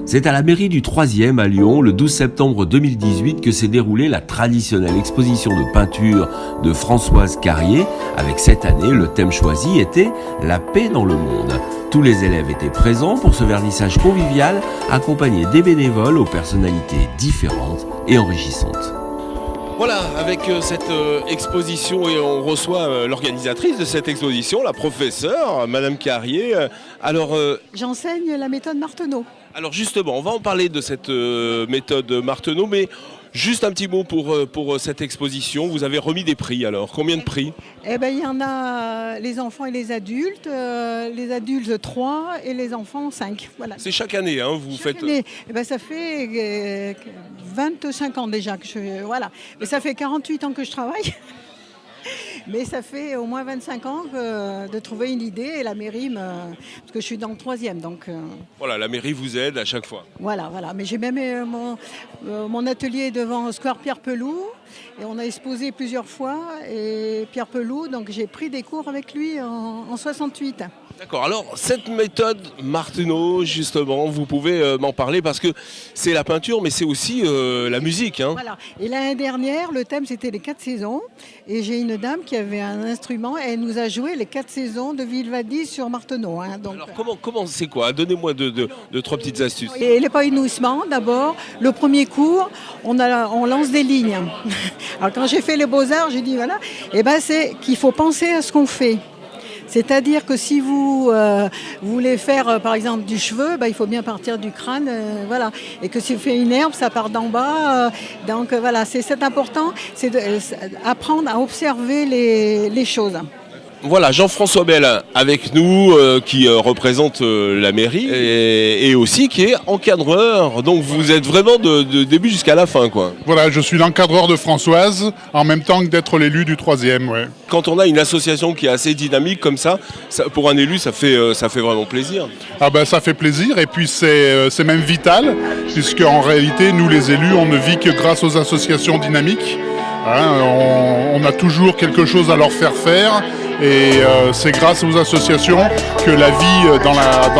C'est à la mairie du 3e à Lyon, le 12 septembre 2018, que s'est déroulée la traditionnelle exposition de peinture de Françoise Carrier. Avec cette année, le thème choisi était « La paix dans le monde ». Tous les élèves étaient présents pour ce vernissage convivial, accompagné des bénévoles aux personnalités différentes et enrichissantes. Voilà, avec cette exposition, et on reçoit l'organisatrice de cette exposition, la professeure, Madame Carrier. Alors, j'enseigne la méthode Martenot. Alors justement, on va en parler de cette méthode Martenot, mais juste un petit mot pour cette exposition. Vous avez remis des prix alors. Combien de prix? Eh ben, il y en a les enfants et les adultes 3 et les enfants 5. Voilà. C'est chaque année, hein, vous chaque faites. Année. Eh ben, ça fait 25 ans déjà que voilà. Mais ça fait 48 ans que je travaille. Mais ça fait au moins 25 ans de trouver une idée et la mairie parce que je suis dans le 3e, donc. Voilà, la mairie vous aide à chaque fois. Voilà. Mais j'ai même mon atelier devant Square Pierre Pelou et on a exposé plusieurs fois et Pierre Pelou, donc j'ai pris des cours avec lui en 68. D'accord, alors cette méthode Martenot, justement, vous pouvez m'en parler parce que c'est la peinture, mais c'est aussi la musique. Hein. Voilà, et l'année dernière, le thème c'était les 4 saisons, et j'ai une dame qui avait un instrument, et elle nous a joué les 4 saisons de Vivaldi sur Martenot. Hein, donc, alors comment c'est quoi? Donnez-moi deux, trois petites astuces. Et l'épanouissement, d'abord, le premier cours, on lance des lignes. Alors quand j'ai fait les Beaux-Arts, j'ai dit voilà, et ben c'est qu'il faut penser à ce qu'on fait. C'est-à-dire que si vous voulez faire, par exemple, du cheveu, il faut bien partir du crâne, voilà. Et que si vous faites une herbe, ça part d'en bas. Donc voilà, c'est important, c'est d'apprendre à observer les choses. Voilà, Jean-François Bell avec nous, qui représente la mairie et aussi qui est encadreur. Donc vous êtes vraiment de début jusqu'à la fin, quoi. Voilà, je suis l'encadreur de Françoise, en même temps que d'être l'élu du 3e. Ouais. Quand on a une association qui est assez dynamique comme ça pour un élu, ça fait vraiment plaisir. Ah ben ça fait plaisir et puis c'est même vital, puisque en réalité, nous les élus, on ne vit que grâce aux associations dynamiques. Hein, on a toujours quelque chose à leur faire faire. Et c'est grâce aux associations que la vie dans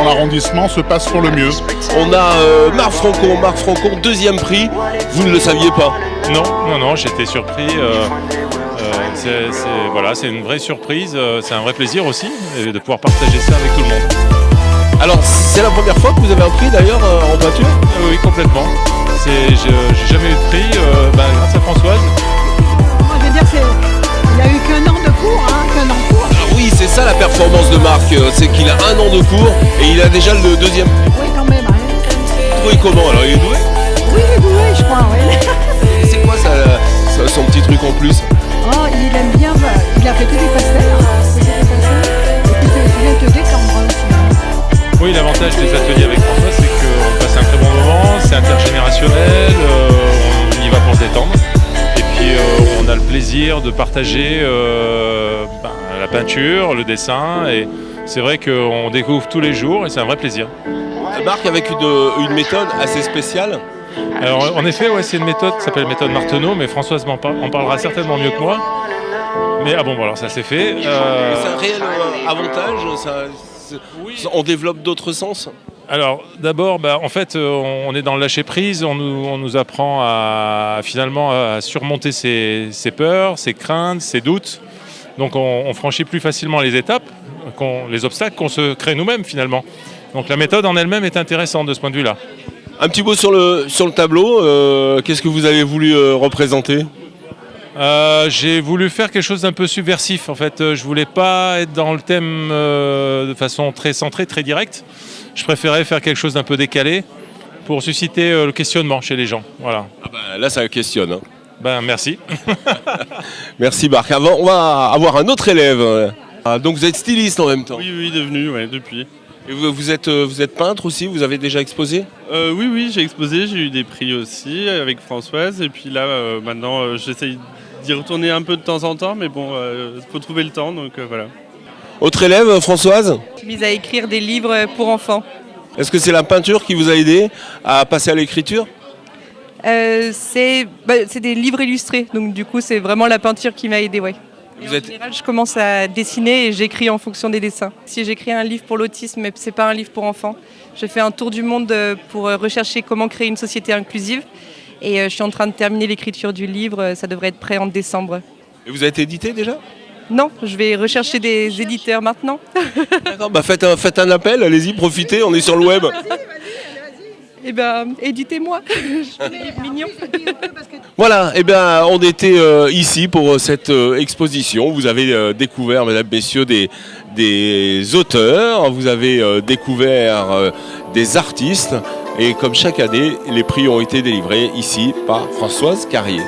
l'arrondissement se passe pour le mieux. On a Marc Francon, 2e prix, vous ne le saviez pas? Non, j'étais surpris. C'est une vraie surprise, c'est un vrai plaisir aussi de pouvoir partager ça avec tout le monde. Alors c'est la première fois que vous avez un prix d'ailleurs en peinture? Oui, complètement. J'ai jamais eu de prix grâce à Françoise. Moi, je veux dire, il n'a eu qu'un an de cours, qu'un an de cours. Ah oui, c'est ça la performance de Marc, c'est qu'il a 1 an de cours et il a déjà le 2e. Oui, quand même. Trouvé comment alors? Il est doué? Oui, il est doué, je crois, oui. C'est quoi son petit truc en plus? Oh, il aime bien, il a fait que des pastels. Et puis c'est bien te détendre aussi. Oui, l'avantage des ateliers avec François, c'est qu'on passe un très bon moment, c'est intergénérationnel, on y va pour se détendre. Et puis on a le plaisir de partager la peinture, le dessin, et c'est vrai qu'on découvre tous les jours et c'est un vrai plaisir. Marc avec une méthode assez spéciale. Alors en effet, c'est une méthode qui s'appelle méthode Martenot, mais Françoise en parlera certainement mieux que moi. Mais alors ça c'est fait. C'est un réel avantage, on développe d'autres sens. Alors d'abord, en fait, on est dans le lâcher prise, on nous apprend à surmonter ses peurs, ses craintes, ses doutes. Donc on franchit plus facilement les étapes, les obstacles qu'on se crée nous-mêmes finalement. Donc la méthode en elle-même est intéressante de ce point de vue-là. Un petit mot sur le tableau, qu'est-ce que vous avez voulu représenter? J'ai voulu faire quelque chose d'un peu subversif. En fait, je voulais pas être dans le thème de façon très centrée, très directe. Je préférais faire quelque chose d'un peu décalé pour susciter le questionnement chez les gens. Voilà. Là, ça questionne. Hein. Merci. Merci Marc. On va avoir un autre élève. Donc vous êtes styliste en même temps? Oui, devenu, depuis. Et vous êtes peintre aussi? Vous avez déjà exposé? Oui, j'ai exposé, j'ai eu des prix aussi avec Françoise. Et puis là, maintenant, j'essaye d'y retourner un peu de temps en temps, mais bon, faut trouver le temps, donc voilà. Autre élève, Françoise? Je suis mise à écrire des livres pour enfants. Est-ce que c'est la peinture qui vous a aidé à passer à l'écriture? C'est des livres illustrés, donc du coup c'est vraiment la peinture qui m'a aidée, ouais. En général, je commence à dessiner et j'écris en fonction des dessins. Si j'écris un livre pour l'autisme, mais ce n'est pas un livre pour enfants, je fais un tour du monde pour rechercher comment créer une société inclusive. Et je suis en train de terminer l'écriture du livre, ça devrait être prêt en décembre. Et vous avez été édité déjà? Non, je vais rechercher des éditeurs maintenant. D'accord, bah faites un appel, allez-y, profitez, on est sur le web. Eh bien, éditez-moi, je suis des livres mignons. Voilà, eh bien, on était ici pour cette exposition. Vous avez découvert, mesdames, messieurs, des auteurs, vous avez découvert des artistes. Et comme chaque année, les prix ont été délivrés ici par Françoise Carrier.